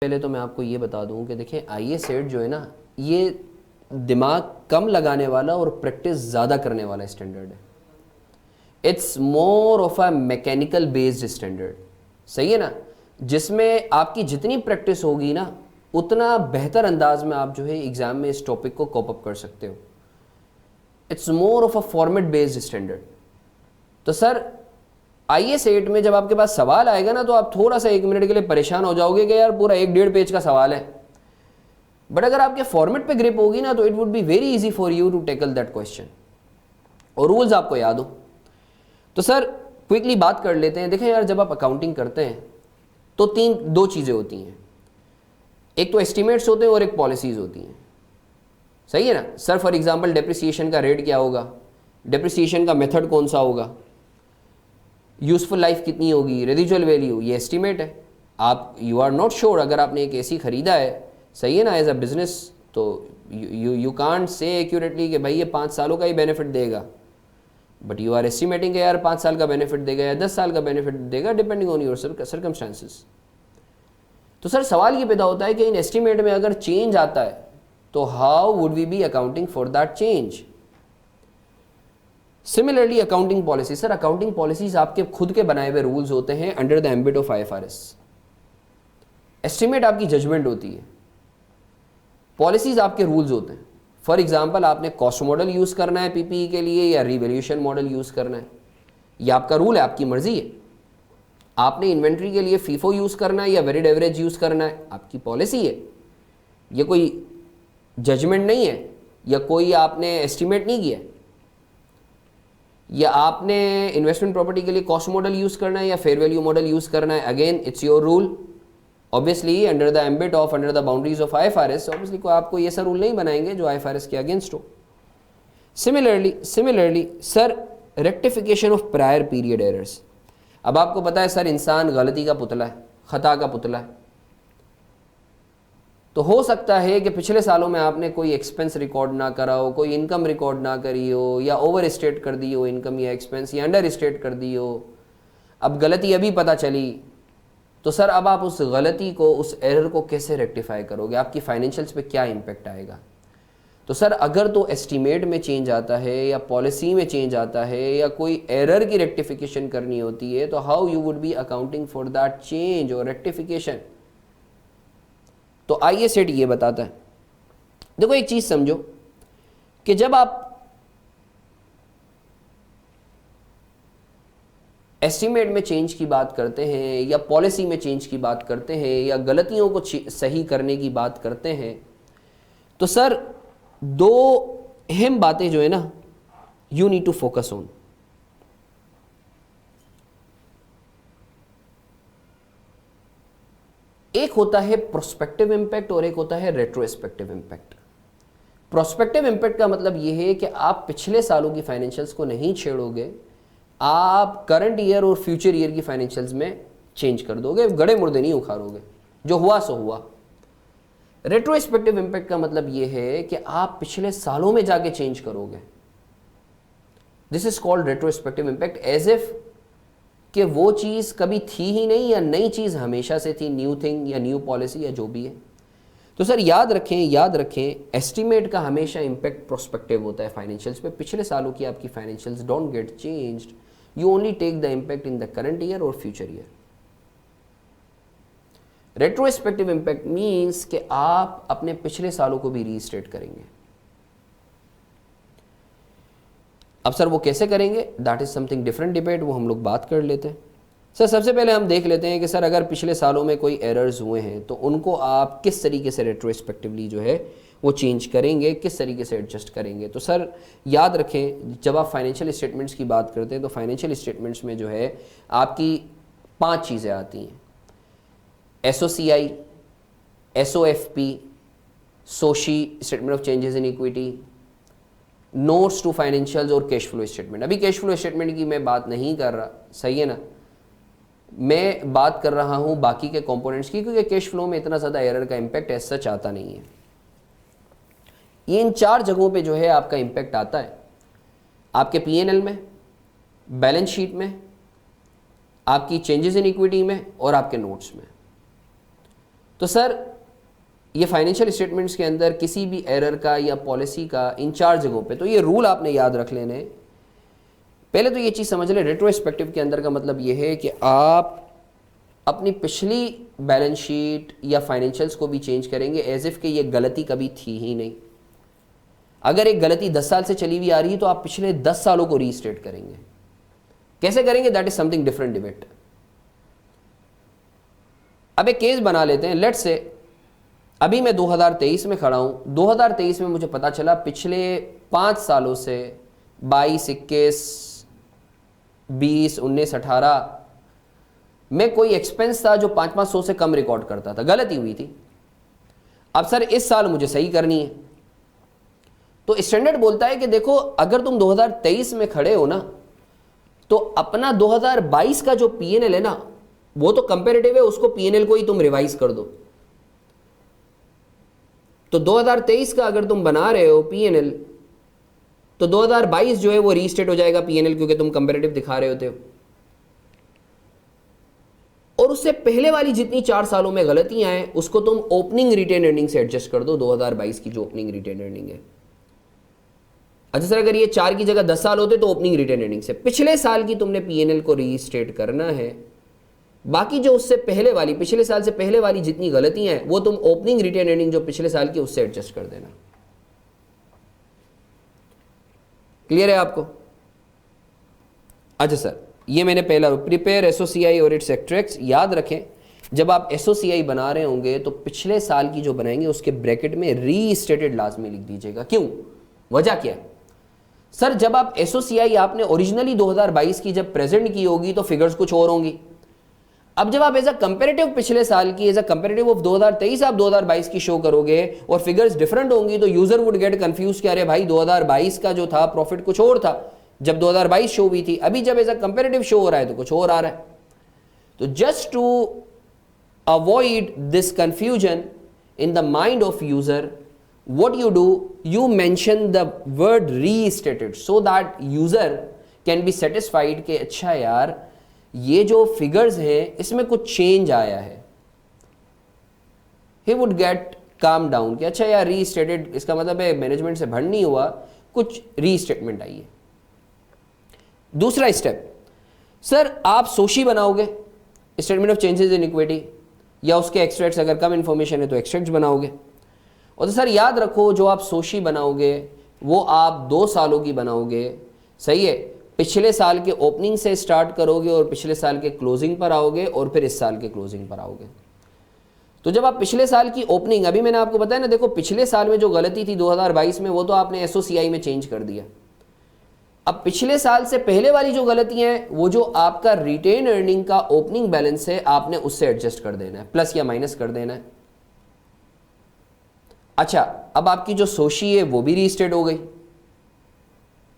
पहले तो मैं आपको ये बता दूं कि देखिए आईए सेट जो है ना, ये दिमाग कम लगाने वाला और प्रैक्टिस ज़्यादा करने वाला स्टैंडर्ड है। It's more of a mechanical based standard, सही है ना, जिसमें आपकी जितनी प्रैक्टिस होगी ना उतना बेहतर अंदाज में आप जो है एग्ज़ाम में इस टॉपिक को कॉप अप कर सकते हो। It's more of a format based standard. तो सर आईए सेट में जब आपके पास सवाल आएगा ना तो आप थोड़ा सा 1 मिनट के लिए परेशान हो जाओगे कि यार पूरा 1-1.5 पेज का सवाल है, बट अगर आपके फॉर्मेट पे ग्रिप होगी ना तो it would be very easy for you to tackle that question और रूल्स आपको याद हो। तो सर क्विकली बात कर लेते हैं। देखें यार, जब आप अकाउंटिंग करते हैं तो दो चीज़ें होती हैं, एक तो एस्टिमेट्स होते हैं और एक पॉलिसीज़ होती हैं, सही है ना। सर फॉर एग्जांपल डेप्रिसिएशन का रेट क्या होगा, डेप्रिसिएशन का मेथड कौन सा होगा, यूजफुल लाइफ कितनी होगी, रेजिजुअल वैल्यू, ये एस्टिमेट है। आप यू आर नॉट श्योर, अगर आपने एक एसी खरीदा है, सही है ना, एज अ बिजनेस, तो यू कांट से एक्यूरेटली कि भाई ये 5 सालों का ही बेनिफिट देगा, बट यू आर एस्टिमेटिंग यार 5 साल का बेनिफिट देगा या 10 साल का बेनिफिट देगा, डिपेंडिंग ऑन योर सर्कमस्टांसिस। तो सर सवाल ये पैदा होता है कि इन एस्टिमेट में अगर चेंज आता है तो how would we be accounting for that change. Similarly accounting policy, sir accounting policies आपके खुद के बनाए हुए रूल्स होते हैं under the ambit of IFRS. Estimate आपकी जजमेंट होती है, पॉलिसीज आपके रूल्स होते हैं। फॉर एग्जांपल आपने कॉस्ट मॉडल यूज करना है पीपीई के लिए या रिवैल्यूएशन मॉडल यूज करना है, ये आपका रूल है, आपकी मर्जी है। आपने इन्वेंट्री के लिए फीफो यूज करना है या वेरिड एवरेज यूज करना है, आपकी पॉलिसी है। ये कोई जजमेंट नहीं है या कोई आपने एस्टिमेट नहीं किया, या आपने इन्वेस्टमेंट प्रॉपर्टी के लिए कॉस्ट मॉडल यूज करना है या फेयर वैल्यू मॉडल यूज करना है, again it's your rule. Obviously under the ambit of, under the boundaries of IFRS, obviously कोई आपको ये सा रूल नहीं बनाएंगे जो आईएफआरएस के अगेंस्ट हो। Similarly sir rectification of prior period errors. अब आपको पता है सर इंसान गलती का पुतला है, खता का पुतला है। तो हो सकता है कि पिछले सालों में आपने कोई एक्सपेंस रिकॉर्ड ना करा हो, कोई इनकम रिकॉर्ड ना करी हो, या ओवर स्टेट कर दी हो इनकम या एक्सपेंस, या अंडर स्टेट कर दी हो। अब गलती अभी पता चली, तो सर अब आप उस गलती को, उस एरर को कैसे रेक्टिफाई करोगे, आपकी फाइनेंशियल्स पे क्या इम्पेक्ट आएगा। तो सर अगर तो एस्टिमेट में चेंज आता है या पॉलिसी में चेंज आता है या कोई एरर की रेक्टिफिकेशन करनी होती है, तो how you would be accounting for that change और रेक्टिफिकेशन। तो आइए सेट ये बताता है। देखो एक चीज समझो कि जब आप एस्टिमेट में चेंज की बात करते हैं या पॉलिसी में चेंज की बात करते हैं या गलतियों को सही करने की बात करते हैं, तो सर दो अहम बातें जो है ना, you need to focus on. एक होता है प्रोस्पेक्टिव इंपैक्ट और एक होता है रेट्रोस्पेक्टिव इंपैक्ट। प्रोस्पेक्टिव इंपैक्ट का मतलब यह है कि आप पिछले सालों की फाइनेंशियल्स को नहीं छेड़ोगे, आप करंट ईयर और फ्यूचर ईयर की फाइनेंशियल्स में चेंज कर दोगे, गड़े मुर्दे नहीं उखाड़ोगे, जो हुआ सो हुआ। रेट्रोस्पेक्टिव इंपैक्ट का मतलब यह है कि आप पिछले सालों में जाके चेंज करोगे। This is called retrospective impact, as if कि वो चीज़ कभी थी ही नहीं या नई चीज़ हमेशा से थी, न्यू थिंग या न्यू पॉलिसी या जो भी है। तो सर याद रखें एस्टिमेट का हमेशा इंपैक्ट प्रोस्पेक्टिव होता है फाइनेंशियल्स पे। पिछले सालों की आपकी financials don't get changed, you only take the impact in the current year और future year. Retrospective impact means कि आप अपने पिछले सालों को भी रीस्टेट करेंगे। अब सर वो कैसे करेंगे, that is something different debate, वो हम लोग बात कर लेते हैं। सर सबसे पहले हम देख लेते हैं कि सर अगर पिछले सालों में कोई एरर्स हुए हैं तो उनको आप किस तरीके से रेट्रोस्पेक्टिवली जो है वो चेंज करेंगे, किस तरीके से एडजस्ट करेंगे। तो सर याद रखें, जब आप फाइनेंशियल स्टेटमेंट्स की बात करते हैं तो फाइनेंशियल स्टेटमेंट्स में जो है आपकी 5 चीज़ें आती हैं: SOCI, SOFP, सोशी statement of changes in equity, notes to financials और कैश फ्लो स्टेटमेंट। अभी कैश फ्लो स्टेटमेंट की मैं बात नहीं कर रहा, सही है ना, मैं बात कर रहा हूं बाकी के कंपोनेंट्स की, क्योंकि कैश फ्लो में इतना ज़्यादा एरर का इम्पैक्ट एज सच आता नहीं है। ये इन 4 जगहों पे जो है आपका इम्पैक्ट आता है, आपके P&L में, बैलेंस शीट में, आपकी चेंजेस इन इक्विटी में और आपके नोट्स में। तो सर ये फाइनेंशियल स्टेटमेंट्स के अंदर किसी भी एरर का या पॉलिसी का इन 4 जगहों पे, तो ये रूल आपने याद रख लेने हैं। पहले तो ये चीज़ समझ लें, रेट्रोस्पेक्टिव के अंदर का मतलब ये है कि आप अपनी पिछली बैलेंस शीट या फाइनेंशियल्स को भी चेंज करेंगे एज इफ कि ये गलती कभी थी ही नहीं। अगर एक गलती 10 साल से चली हुई आ रही है तो आप पिछले 10 सालों को रीस्टेट करेंगे। कैसे करेंगे, that is something different debate. अब एक केस बना लेते हैं, लेट्स से अभी मैं 2023 में खड़ा हूं। 2023 में मुझे पता चला पिछले 5 सालों से 22, 21, 20, 19, 18 में कोई एक्सपेंस था जो 500 से कम रिकॉर्ड करता था, गलती हुई थी। अब सर इस साल मुझे सही करनी है, तो स्टैंडर्ड बोलता है कि देखो अगर तुम 2023 में खड़े हो ना, तो अपना 2022 का जो पीएनएल है ना, वो तो कंपेरेटिव है, उसको पीएनएल को ही तुम रिवाइज कर दो। तो 2023 का अगर तुम बना रहे हो पीएनएल, तो 2022 जो है वो रीस्टेट हो जाएगा पीएनएल, क्योंकि तुम कंपेरेटिव दिखा रहे होते हो। और उससे पहले वाली जितनी 4 सालों में गलतियां हैं उसको तुम ओपनिंग रिटेन अर्निंग से एडजस्ट कर दो, 2022 की जो ओपनिंग रिटेन अर्निंग है। अच्छा सर अगर ये 4 की जगह 10 साल होते तो ओपनिंग रिटेन अर्निंग से पिछले साल की तुमने पीएनएल को रीस्टेट करना है। बाकी जो उससे पहले वाली, पिछले साल से पहले वाली जितनी गलतियां हैं वो तुम ओपनिंग रिटेन अर्निंग जो पिछले साल की उससे एडजस्ट कर देना। क्लियर है आपको? अच्छा सर ये मैंने पहला प्रिपेयर एसओसीआई और इट्स एक्ट्रैक्ट्स। याद रखें जब आप एसओसीआई बना रहे होंगे तो पिछले साल की जो बनाएंगे उसके ब्रैकेट में रीस्टेटेड लाजमी लिख दीजिएगा। क्यों, वजह क्या है? सर जब आप एसओसीआई आपने ओरिजिनली 2022 की जब प्रेजेंट की होगी तो फिगर्स कुछ और होंगी। अब जब आप एज अ कंपेरेटिव पिछले साल की, एज अ कंपेरेटिव ऑफ 2023 आप 2022 की शो करोगे और फिगर्स डिफरेंट होंगी, तो यूजर वुड गेट कंफ्यूज कि अरे भाई 2022 का जो था प्रॉफिट कुछ और था जब 2022 शो हुई थी, अभी जब एज अ कंपेरेटिव शो हो रहा है तो कुछ और आ रहा है। तो just to avoid this confusion in the mind of user, what you do, you mention the word restated so that user can be satisfied कि अच्छा यार ये जो फिगर्स हैं इसमें कुछ चेंज आया है। he would get calm down कि अच्छा यार restated इसका मतलब है मैनेजमेंट से भंड नहीं हुआ, कुछ रीस्टेटमेंट आई है। दूसरा स्टेप, सर आप सोशी बनाओगे statement of changes in equity, या उसके एक्सट्रैक्ट्स अगर कम इंफॉर्मेशन है तो एक्सट्रैक्ट्स बनाओगे। और तो सर याद रखो जो आप सोशी बनाओगे वो आप 2 सालों की बनाओगे, सही है। पिछले साल के ओपनिंग से स्टार्ट करोगे और पिछले साल के क्लोजिंग पर आओगे और फिर इस साल के क्लोजिंग पर आओगे। तो जब आप पिछले साल की ओपनिंग, अभी मैंने आपको बताया ना, देखो पिछले साल में जो गलती थी 2022 में वो तो आपने एसओसीआई में चेंज कर दिया। अब पिछले साल से पहले वाली जो गलतियां हैं वो जो आपका रिटेन अर्निंग का ओपनिंग बैलेंस है आपने उससे एडजस्ट कर देना है, प्लस या माइनस कर देना है। अच्छा अब आपकी जो सोशी है वो भी रीस्टेट हो गई,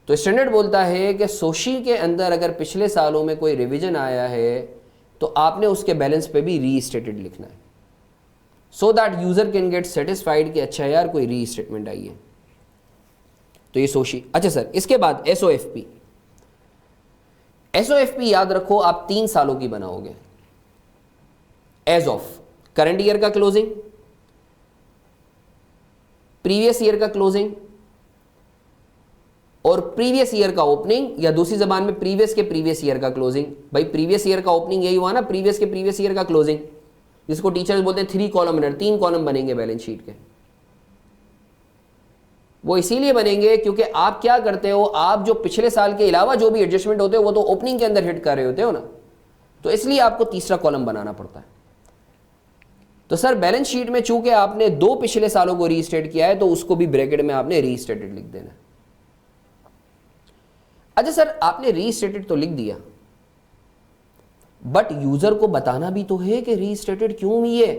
तो स्टैंडर्ड बोलता है कि सोशी के अंदर अगर पिछले सालों में कोई रिवीजन आया है तो आपने उसके बैलेंस पे भी रीस्टेटेड लिखना है, so that user can get satisfied कि अच्छा यार कोई रीस्टेटमेंट आई है। तो ये सोशी। अच्छा सर इसके बाद एसओएफपी। एसओएफपी याद रखो आप 3 सालों की बनाओगे, एज ऑफ करंट ईयर का क्लोजिंग, प्रीवियस ईयर का क्लोजिंग और प्रीवियस ईयर का ओपनिंग, या दूसरी जबान में प्रीवियस के प्रीवियस ईयर का क्लोजिंग। भाई प्रीवियस ईयर का ओपनिंग यही हुआ ना, प्रीवियस के प्रीवियस ईयर का क्लोजिंग, जिसको टीचर्स बोलते हैं 3 कॉलमनर, 3 कॉलम बनेंगे बैलेंस शीट के। वो इसीलिए बनेंगे क्योंकि आप क्या करते हो, आप जो पिछले साल के अलावा जो भी एडजस्टमेंट होते हो वो तो ओपनिंग के अंदर हिट कर रहे होते हो ना, तो इसलिए आपको तीसरा कॉलम बनाना पड़ता है। तो सर बैलेंस शीट में चूंकि आपने 2 पिछले सालों को रीस्टेट किया है तो उसको भी ब्रैकेट में आपने रीस्टेटेड लिख देना है। अच्छा सर आपने रीस्टेटेड तो लिख दिया, बट यूजर को बताना भी तो है कि रीस्टेटेड क्यों हुई है।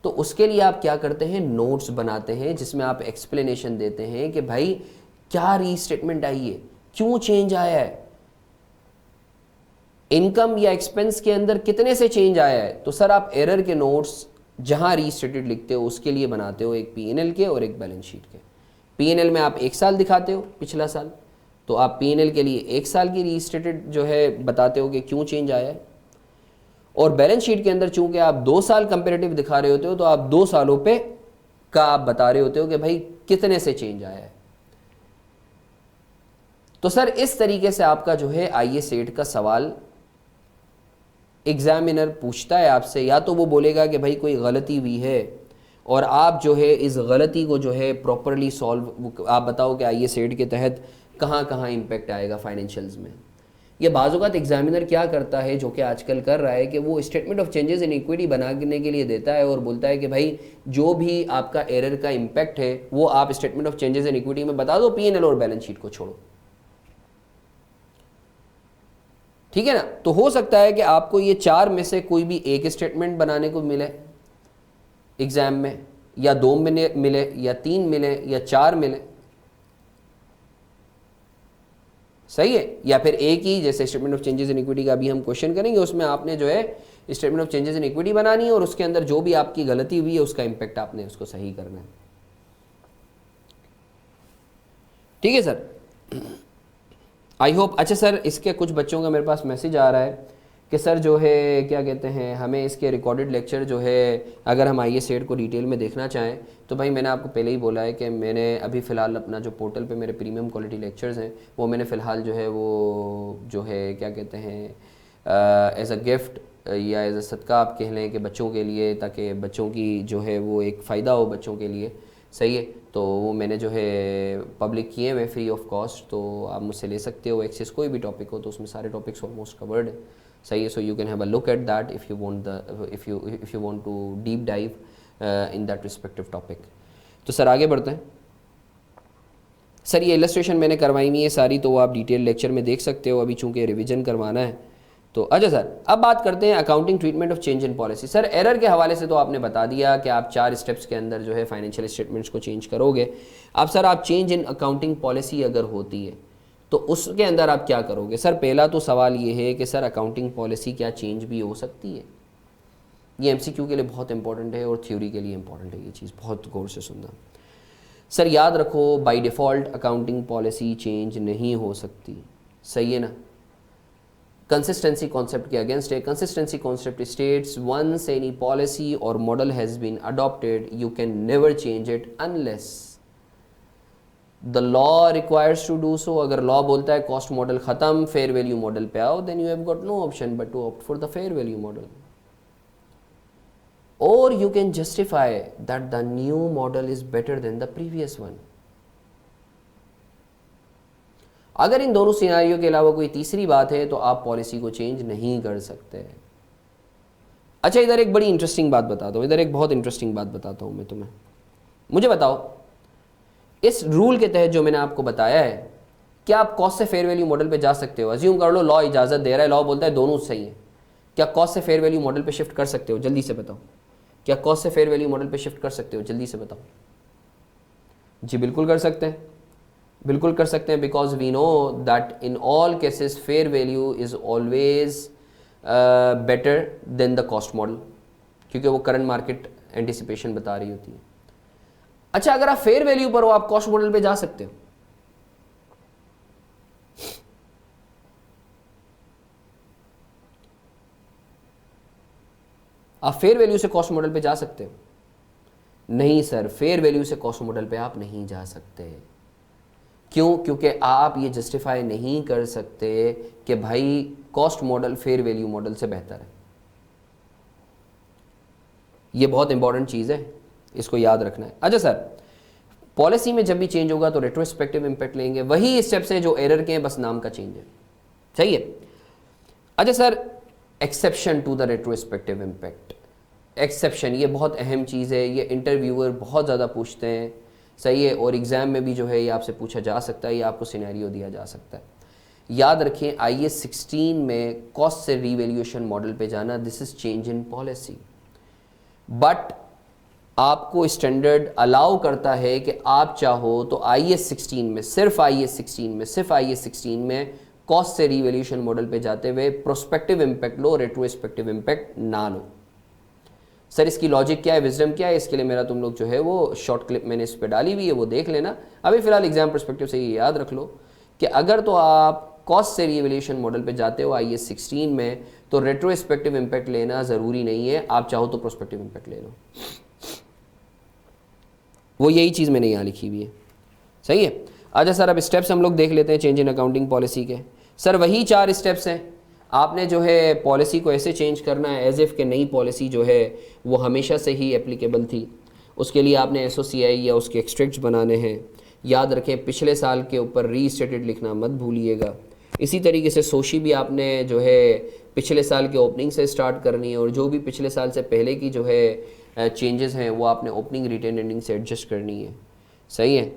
तो उसके लिए आप क्या करते हैं, नोट्स बनाते हैं जिसमें आप एक्सप्लेनेशन देते हैं कि भाई क्या रीस्टेटमेंट आई है, क्यों चेंज आया है, इनकम या एक्सपेंस के अंदर कितने से चेंज आया है। तो सर आप एरर के नोट्स जहां रीस्टेटेड लिखते हो उसके लिए बनाते हो, एक पीएनएल के और एक बैलेंस शीट के। पीएनएल में आप 1 साल दिखाते हो पिछला साल, तो आप पीएनएल के लिए 1 साल की रीस्टेटेड जो है बताते हो कि क्यों चेंज आया है, और बैलेंस शीट के अंदर चूंकि आप 2 साल कंपेरेटिव दिखा रहे होते हो तो आप 2 सालों पे का आप बता रहे होते हो कि भाई कितने से चेंज आया है। तो सर इस तरीके से आपका जो है आईए सेट का सवाल एग्जामिनर पूछता है आपसे, या तो वो बोलेगा कि भाई कोई गलती हुई है और आप जो है इस गलती को जो है प्रॉपरली सॉल्व, आप बताओ कि आईए सेट के तहत कहाँ कहाँ इम्पेक्ट आएगा फाइनेंशियल्स में। ये बाज़-औक़ात एग्जामिनर क्या करता है, जो कि आजकल कर रहा है, कि वो statement of changes in equity बनाने के लिए देता है और बोलता है कि भाई जो भी आपका एरर का इम्पैक्ट है वो आप statement of changes in equity में बता दो, पीएनएल और बैलेंस शीट को छोड़ो। ठीक है ना। तो हो सकता है कि आपको ये 4 में से कोई भी एक स्टेटमेंट बनाने को मिले एग्जाम में, या 2 मिले या 3 मिले या 4 मिले, सही है, या फिर एक ही, जैसे statement of changes in equity का भी हम क्वेश्चन करेंगे, उसमें आपने जो है statement of changes in equity बनानी है और उसके अंदर जो भी आपकी गलती हुई है उसका इंपैक्ट आपने उसको सही करना है। ठीक है सर, आई होप। अच्छा सर, इसके कुछ बच्चों का मेरे पास मैसेज आ रहा है कि सर जो है क्या कहते हैं, हमें इसके रिकॉर्डेड लेक्चर जो है अगर हम आईए सेट को डिटेल में देखना चाहें तो भाई मैंने आपको पहले ही बोला है कि मैंने अभी फ़िलहाल अपना जो पोर्टल पे मेरे प्रीमियम क्वालिटी लेक्चर्स हैं वो मैंने फ़िलहाल जो है वो जो है क्या कहते हैं एज़ अ गिफ्ट या एज़ अ सदका आप कह लें कि बच्चों के लिए, ताकि बच्चों की जो है वो एक फ़ायदा हो बच्चों के लिए, सही है। तो वो मैंने जो है पब्लिक किए हुए फ्री ऑफ कॉस्ट, तो आप मुझसे ले सकते हो एक्सेस, कोई भी टॉपिक हो तो उसमें सारे टॉपिक्स ऑलमोस्ट कवर्ड है, सही है। So you can have a look at that if you want to deep dive in that respective topic. तो सर आगे बढ़ते हैं। सर ये इलस्ट्रेशन मैंने करवाई हुई है सारी, तो वो आप डिटेल लेक्चर में देख सकते हो, अभी चूँकि रिविज़न करवाना है तो। अच्छा सर, अब बात करते हैं accounting treatment of change in policy. Sir error के हवाले से तो आपने बता दिया कि आप 4 स्टेप्स के अंदर जो है फाइनेंशियल स्टेटमेंट्स को चेंज करोगे। अब सर आप चेंज इन अकाउंटिंग पॉलिसी अगर होती है तो उसके अंदर आप क्या करोगे? सर पहला तो सवाल ये है कि सर अकाउंटिंग पॉलिसी क्या चेंज भी हो सकती है? ये एमसीक्यू के लिए बहुत इंपॉर्टेंट है और थ्योरी के लिए इंपॉर्टेंट है, ये चीज़ बहुत गौर से सुनना। सर याद रखो, by default accounting policy change नहीं हो सकती, सही है ना। कंसिस्टेंसी कॉन्सेप्ट के अगेंस्ट है। Consistency concept states once any policy और model has been adopted you can never change it unless the law requires to do so. अगर लॉ बोलता है कॉस्ट मॉडल खत्म, फेयर वैल्यू मॉडल पे आओ, then you have got no option but to opt for the fair value model, और you can justify that the new model is better than the previous one. अगर इन दोनों सिनारियों के अलावा कोई तीसरी बात है तो आप पॉलिसी को चेंज नहीं कर सकते। अच्छा इधर एक बड़ी इंटरेस्टिंग बात बताता हूँ, इधर एक बहुत इंटरेस्टिंग बात बताता हूँ मैं तुम्हें। मुझे बताओ, इस रूल के तहत जो मैंने आपको बताया है, क्या आप कॉस्ट से फेयर वैल्यू मॉडल पे जा सकते हो? अज्यूम कर लो लॉ इजाज़त दे रहा है, लॉ बोलता है दोनों सही है, क्या कॉस्ट से फेयर वैल्यू मॉडल पे शिफ्ट कर सकते हो? जल्दी से बताओ, क्या कॉस्ट से फेयर वैल्यू मॉडल पे शिफ्ट कर सकते हो? जल्दी से बताओ। जी बिल्कुल कर सकते हैं, बिल्कुल कर सकते हैं, because we know that in all cases fair value is always better than the cost model, क्योंकि वो करंट मार्केट एंटिसिपेशन बता रही होती है। अच्छा अगर आप फेयर वैल्यू पर हो, आप कॉस्ट मॉडल पे जा सकते हो। आप फेयर वैल्यू से कॉस्ट मॉडल पे जा सकते हो? नहीं सर, फेयर वैल्यू से कॉस्ट मॉडल पे आप नहीं जा सकते। क्यों? क्योंकि आप ये जस्टिफाई नहीं कर सकते कि भाई cost model fair value model से बेहतर है। ये बहुत इंपॉर्टेंट चीज़ है, इसको याद रखना है। अच्छा सर, पॉलिसी में जब भी चेंज होगा तो रेट्रोस्पेक्टिव इंपैक्ट लेंगे, वही स्टेप्स हैं जो एरर के हैं, बस नाम का चेंज है, सही है। अच्छा sir, exception to the retrospective impact. Exception ये बहुत अहम चीज़ है, ये इंटरव्यूअर बहुत ज़्यादा पूछते हैं, सही है, और एग्ज़ाम में भी जो है ये आपसे पूछा जा सकता है, ये आपको सिनेरियो दिया जा सकता है। याद रखें, IAS 16 में कॉस्ट से रीवैल्यूएशन मॉडल पे जाना, this is change in policy, but आपको स्टैंडर्ड अलाउ करता है कि आप चाहो तो IAS 16 में, सिर्फ IAS 16 में कॉस्ट से रीवैल्यूएशन मॉडल पे जाते हुए प्रोस्पेक्टिव इंपैक्ट लो, रेट्रोस्पेक्टिव इंपैक्ट ना लो। सर इसकी लॉजिक क्या है, विजडम क्या है? इसके लिए मेरा तुम लोग जो है वो शॉर्ट क्लिप मैंने इस पर डाली हुई है, वो देख लेना। अभी फिलहाल एग्जाम पर्सपेक्टिव से ये याद रख लो कि अगर तो आप कॉस्ट से रीवैल्यूएशन मॉडल पे जाते हो IAS 16 में, तो रेट्रोस्पेक्टिव इम्पैक्ट लेना ज़रूरी नहीं है, आप चाहो तो प्रोस्पेक्टिव इम्पैक्ट ले लो। वो यही चीज़ मैंने यहाँ लिखी हुई है, सही है। अच्छा सर, अब स्टेप्स हम लोग देख लेते हैं चेंज इन अकाउंटिंग पॉलिसी के। सर वही 4 स्टेप्स हैं। आपने जो है पॉलिसी को ऐसे चेंज करना है एज इफ़ कि नई पॉलिसी जो है वो हमेशा से ही एप्लीकेबल थी। उसके लिए आपने एसओसीआई या उसके एक्सट्रैक्ट्स बनाने हैं। याद रखें पिछले साल के ऊपर रीस्टेटेड लिखना मत भूलिएगा। इसी तरीके से सोशी भी आपने जो है पिछले साल के ओपनिंग से स्टार्ट करनी है, और जो भी पिछले साल से पहले की जो है चेंजेस हैं वो आपने ओपनिंग रिटेन एंडिंग से एडजस्ट करनी है, सही है।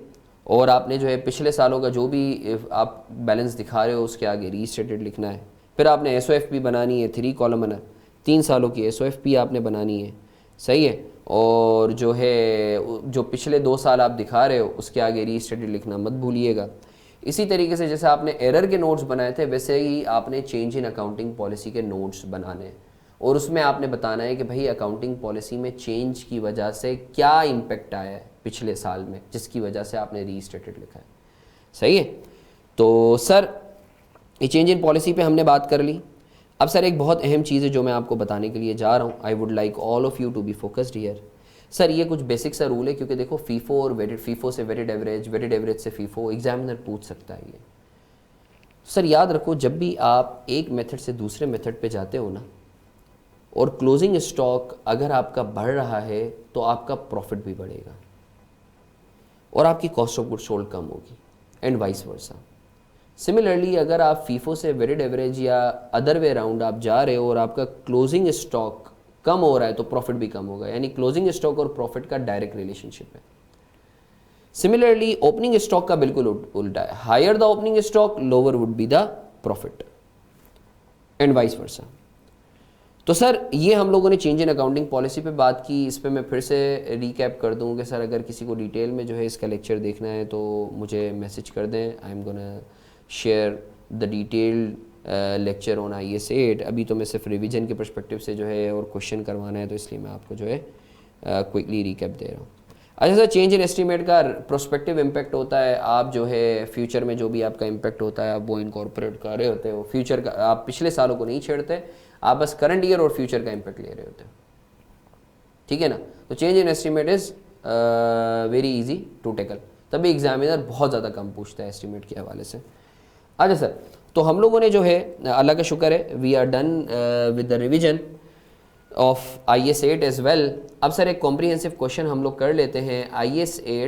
और आपने जो है पिछले सालों का जो भी आप बैलेंस दिखा रहे हो उसके आगे रीस्टेटेड लिखना है। फिर आपने एसओएफपी बनानी है 3 कॉलमनर, 3 सालों की एसओएफपी आपने बनानी है, सही है। और जो है जो पिछले 2 साल आप दिखा रहे हो उसके आगे रीस्टेटेड लिखना मत भूलिएगा। इसी तरीके से जैसे आपने एरर के नोट्स बनाए थे वैसे ही आपने चेंज इन अकाउंटिंग पॉलिसी के नोट्स बनाने हैं, और उसमें आपने बताना है कि भाई अकाउंटिंग पॉलिसी में चेंज की वजह से क्या इम्पेक्ट आया है पिछले साल में जिसकी वजह से आपने रीस्टेटेड लिखा है, सही है। तो सर ये चेंज इन पॉलिसी पे हमने बात कर ली। अब सर एक बहुत अहम चीज़ है जो मैं आपको बताने के लिए जा रहा हूँ। I would like all of you to be focused here. Sir ये कुछ बेसिक सा रूल है, क्योंकि देखो फीफो और वेटेड, फीफो से वेटेड एवरेज से फीफो एग्जामिनर पूछ सकता है ये। सर याद रखो जब भी आप एक मेथड से दूसरे मेथड पे जाते हो ना, और क्लोजिंग स्टॉक अगर आपका बढ़ रहा है तो आपका प्रॉफिट भी बढ़ेगा और आपकी कॉस्ट ऑफ गुड सोल्ड कम होगी, एंड वाइस वर्सा। सिमिलरली अगर आप फीफो से वेटेड एवरेज या अदर वे अराउंड आप जा रहे हो और आपका क्लोजिंग स्टॉक कम हो रहा है तो प्रॉफिट भी कम होगा, यानी क्लोजिंग स्टॉक और प्रॉफिट का डायरेक्ट रिलेशनशिप है। सिमिलरली ओपनिंग स्टॉक का बिल्कुल उल्टा है, higher the opening stock lower would be the profit, and vice versa. तो सर ये हम लोगों ने चेंज इन अकाउंटिंग पॉलिसी पे बात की। इस पे मैं फिर से रिकैप कर दूं कि सर अगर किसी को डिटेल में जो है इसका लेक्चर देखना है तो मुझे मैसेज कर दें। I am gonna share the detailed lecture on IAS 8। अभी तो मैं सिर्फ रिवीजन के पर्सपेक्टिव से जो है और क्वेश्चन करवाना है, तो इसलिए मैं आपको जो है क्विकली रिकैप दे रहा हूँ। अच्छा सर, चेंज इन एस्टीमेट का प्रोस्पेक्टिव इम्पैक्ट होता है, आप जो है फ्यूचर में जो भी आपका इम्पैक्ट होता है आप वो इनकॉर्पोरेट कर रहे होते हो। फ्यूचर का आप पिछले सालों को नहीं छेड़ते, आप बस करंट ईयर और फ्यूचर का इम्पैक्ट ले रहे होते हो, ठीक है ना। तो change in estimate is very easy to tackle, तभी एग्जामिनर बहुत ज़्यादा कम पूछता है एस्टीमेट के हवाले से। अच्छा सर, तो हम लोगों ने जो है अल्लाह का शुक्र है we are done with the revision of IAS 8 as well. अब सर एक कॉम्प्रिहेंसिव क्वेश्चन हम लोग कर लेते हैं। IAS 8